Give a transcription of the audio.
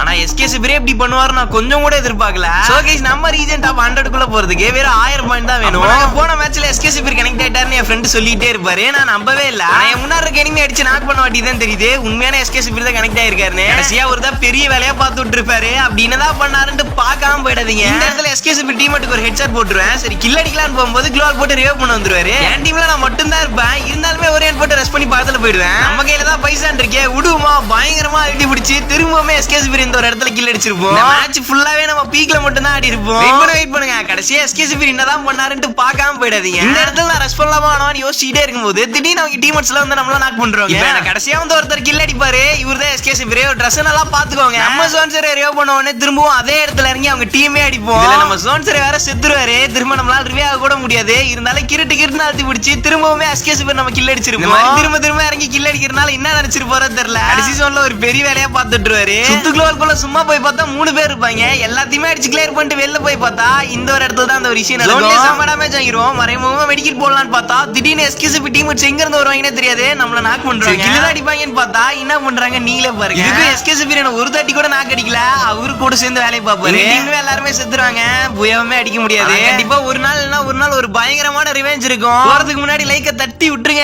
ஆனா எஸ்கேசிபிரே இப்படி பண்ணுவாரு நான் கொஞ்சம் கூட எதிர்பார்க்கல. சோ கைஸ் நம்ம ரீஜன் டாப் 100 குள்ள போறதுக்கு வெறும் 1000 பாயிண்ட் தான் வேணும். போன மேட்ச்ல எஸ்கேசிபிர் கனெக்ட் ஆயிட்டாருன்னு என் ஃப்ரெண்ட் சொல்லிட்டே இருப்பாரு. நான் நம்பவே இல்ல. என் முன்னாடி இருக்க எனிமி அடிச்சு நாக் பண்ண வாட்டி தான் தெரியுது உண்மையான எஸ்கேசிபிர் தான் கனெக்ட் ஆயிருக்காருன்னு. கடைசியா ஒரு தான் பெரிய வேலையா பார்த்து விட்டு இருப்பாரு. அப்படி என்னதான் பண்ணாருன்னு பார்க்காம போயிடாதீங்க. இந்த இடத்துல எஸ்கேசிபிர் டீமேட்டுக்கு ஒரு ஹெட்ஷாட் போட்டுருவேன். சரி கில் அடிக்கலான்னு போகும்போது க்ளோவ் போட்டு ரிவைவ் பண்ண வந்துருவாரு. என் டீம்ல நான் மட்டும் தான் இருப்பேன். இருந்தாலுமே ஒரே போட்டு ரெஸ்ட் பண்ணி பக்கத்துல போயிடுவேன். நம்ம கையில தான் பைசா இருக்கே விடுமா பயங்கரமா அடி பிடிச்சி திரும்பவுமே எஸ்கேசிபிர் இந்த ஒரு இடத்துல கில் அடிச்சிருப்போம். மேட்ச் ஃபுல்லாவே நம்ம பீக்ல மட்டும் தான் ஆடி இருப்போம். வெயிட் பண்ணுங்க கடைசியா எஸ்கேசிபிர் என்னதான் பண்ணாருன்னு பார்க்காம போயிடாதீங்க. இந்த இடத்துல நான் ரெஸ்ட் பண்ணலாமா யோசிச்சுட்டே இருக்கும்போது திடீர்னு அவங்க டீமேட்ஸ்ல வந்து நம்மள நாக் பண்றாங்க. கடைசியா வந்து ஒருத்தர் கில் அடிப்பாரு. இவர்தான் எஸ்கேசிபிர். ட்ரெஸ் நல்லா பாத்துக்கோங்க. நம்ம ஜோன்சரை ரிவைவ் பண்ண உடனே திரும்பவும் அதே இடத்துல இறங்கி அவங்க டீமே அடிப்போம். நம்ம ஜோன்சரை வேற செத்துருவாரு. திரும்ப நம்மளால ரிவே ஆக கூட முடியாது. இருந்தாலும் கிருட்டு அழுத்தி பிடிச்சி திரும்பவுமே எஸ்கேசிபிர் நம்ம கில் அடிச்சிருப்போம். திரும்ப இறங்கி கில் அடிக்கிறதுனால என்ன நினைச்சிருப்பாரோ தெரியல. கடைசி ஜோன்ல ஒரு பெரிய வேலையா பாத்துட்டுருவாரு. சுத்துக்குள்ள சும்மா போய் பார்த்தா 3 பேர் இருப்பாங்க. எல்லாத்தையுமே அடிச்சு கிளியர் பண்ணிட்டு வெளில போய் பார்த்தா இந்த ஒரு இடத்துல தான் அந்த ஒரு விஷயம் நடக்கும். செம்ம டேமேஜ் ஆகிரும். மறைமுகமா மெடிக்கெட் போடலான்னு பார்த்தா திடீர்னு எஸ்கேசிபி டீம்மேட்ஸ் எங்க இருந்து வருவாங்கன்னே தெரியாது. நம்மள நாக் பண்றாங்க. கில் அடிப்பாங்கன்னு பார்த்தா என்ன பண்றாங்க நீங்களே பாருங்க. இதுக்கு எஸ்கேசிபி ஒரு தாட்டி கூட நாக் அடிக்கல. அவரு கூட சேர்ந்து வேலையை பார்ப்பாரு. டீம்ல எல்லாருமே செத்துறாங்க. புயமே அடிக்க முடியாது. கண்டிப்பா ஒரு நாள் ஒரு பயங்கரமான ரிவெஞ்ச் இருக்கும். போறதுக்கு முன்னாடி லைக்க தட்டி விட்டுருங்க.